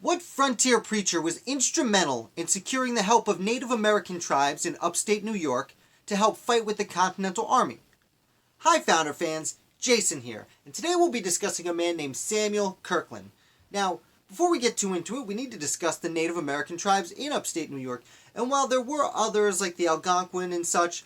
What frontier preacher was instrumental in securing the help of Native American tribes in upstate New York to help fight with the Continental Army? Hi Founder fans, Jason here, and today we'll be discussing a man named Samuel Kirkland. Now, before we get too into it, we need to discuss the Native American tribes in upstate New York. And while there were others like the Algonquin and such,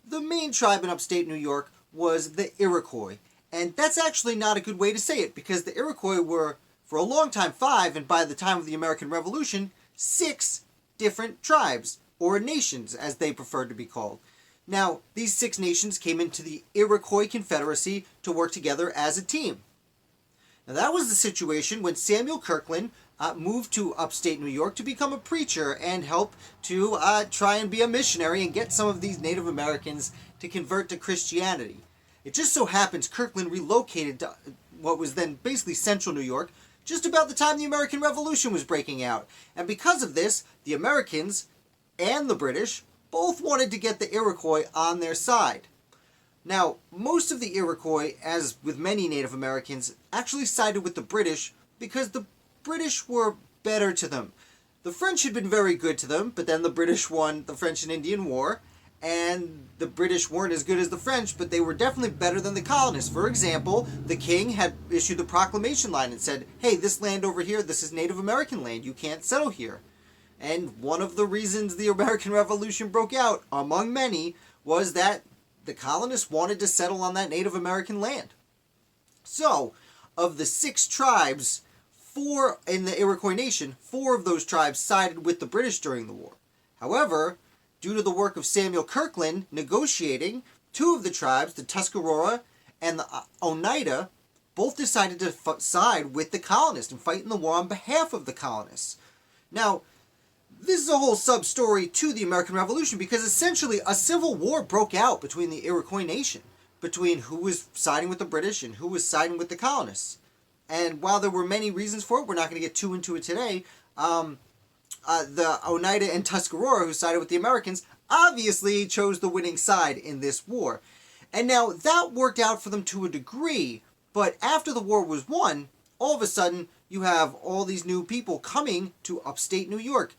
the main tribe in upstate New York was the Iroquois. And that's actually not a good way to say it, because the Iroquois were, for a long time, 5, and by the time of the American Revolution, 6 different tribes, or nations as they preferred to be called. Now, these 6 nations came into the Iroquois Confederacy to work together as a team. Now, that was the situation when Samuel Kirkland moved to upstate New York to become a preacher and help to try and be a missionary and get some of these Native Americans to convert to Christianity. It just so happens Kirkland relocated to what was then basically central New York just about the time the American Revolution was breaking out. And because of this, the Americans and the British both wanted to get the Iroquois on their side. Now, most of the Iroquois, as with many Native Americans, actually sided with the British because the British were better to them. The French had been very good to them, but then the British won the French and Indian War, and the British weren't as good as the French, but they were definitely better than the colonists. For example, the king had issued the proclamation line and said, hey, this land over here, this is Native American land, you can't settle here. And one of the reasons the American Revolution broke out, among many, was that the colonists wanted to settle on that Native American land. So, of the 6 tribes, 4 in the Iroquois Nation, 4 of those tribes sided with the British during the war. However, due to the work of Samuel Kirkland negotiating, 2 of the tribes, the Tuscarora and the Oneida, both decided to side with the colonists and fight in the war on behalf of the colonists. Now, this is a whole sub-story to the American Revolution because essentially a civil war broke out between the Iroquois Nation, between who was siding with the British and who was siding with the colonists. And while there were many reasons for it, we're not going to get too into it today, the Oneida and Tuscarora, who sided with the Americans, obviously chose the winning side in this war. And now that worked out for them to a degree, but after the war was won, all of a sudden you have all these new people coming to upstate New York.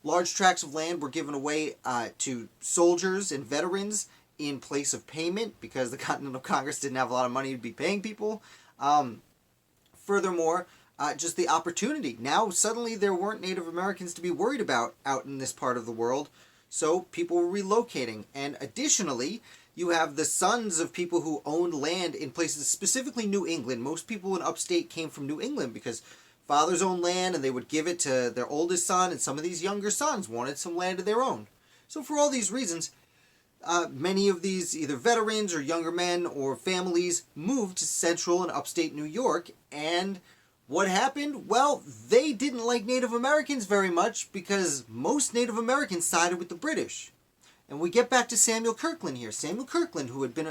Large tracts of land were given away to soldiers and veterans in place of payment because the Continental Congress didn't have a lot of money to be paying people. Furthermore, just the opportunity. Now, suddenly there weren't Native Americans to be worried about out in this part of the world, so people were relocating. And additionally, you have the sons of people who owned land in places, specifically New England. Most people in upstate came from New England because fathers owned land and they would give it to their oldest son, and some of these younger sons wanted some land of their own. So for all these reasons, many of these either veterans or younger men or families moved to central and upstate New York. And what happened? Well, they didn't like Native Americans very much because most Native Americans sided with the British. And we get back to Samuel Kirkland here. Samuel Kirkland, who had been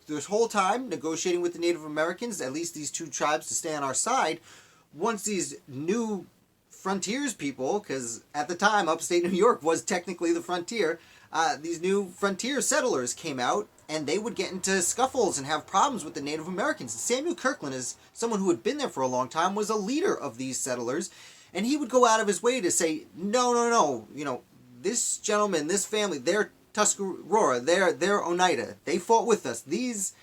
this whole time negotiating with the Native Americans, at least these 2 tribes to stay on our side. Once these new frontiers people, because at the time upstate New York was technically the frontier, these new frontier settlers came out and they would get into scuffles and have problems with the Native Americans. Samuel Kirkland, as someone who had been there for a long time, was a leader of these settlers, and he would go out of his way to say, no, this gentleman, this family, they're Tuscarora, they're Oneida, they fought with us. This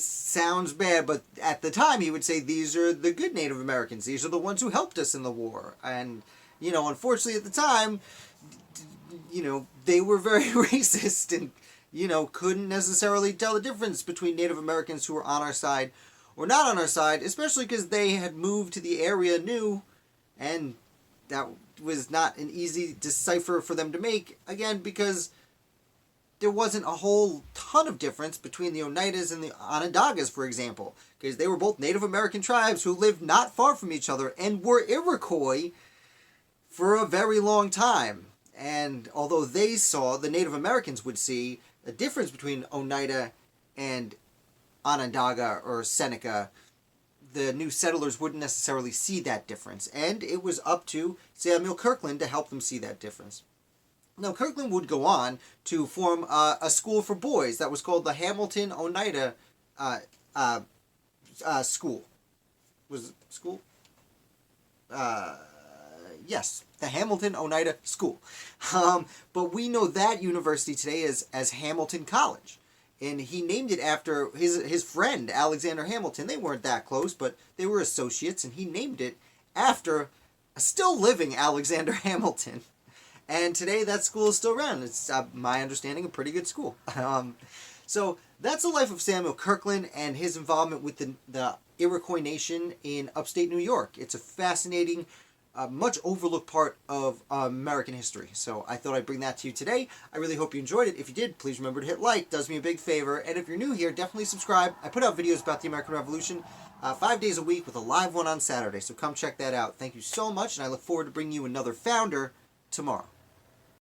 sounds bad, but at the time he would say these are the good Native Americans. These are the ones who helped us in the war. And, unfortunately at the time, they were very racist and, couldn't necessarily tell the difference between Native Americans who were on our side or not on our side, especially because they had moved to the area new, and that was not an easy decipher for them to make, again, because there wasn't a whole ton of difference between the Oneidas and the Onondagas, for example, because they were both Native American tribes who lived not far from each other and were Iroquois for a very long time. And although the Native Americans would see a difference between Oneida and Onondaga or Seneca, the new settlers wouldn't necessarily see that difference. And it was up to Samuel Kirkland to help them see that difference. Now, Kirkland would go on to form a school for boys that was called the Hamilton Oneida School. Was it school? Yes, the Hamilton Oneida School. But we know that university today as Hamilton College. And he named it after his friend, Alexander Hamilton. They weren't that close, but they were associates, and he named it after a still living Alexander Hamilton. And today that school is still around. It's, my understanding, a pretty good school. So that's the life of Samuel Kirkland and his involvement with the Iroquois Nation in upstate New York. It's a fascinating, much overlooked part of American history. So I thought I'd bring that to you today. I really hope you enjoyed it. If you did, please remember to hit like. It does me a big favor. And if you're new here, definitely subscribe. I put out videos about the American Revolution 5 days a week with a live one on Saturday. So come check that out. Thank you so much, and I look forward to bringing you another founder tomorrow.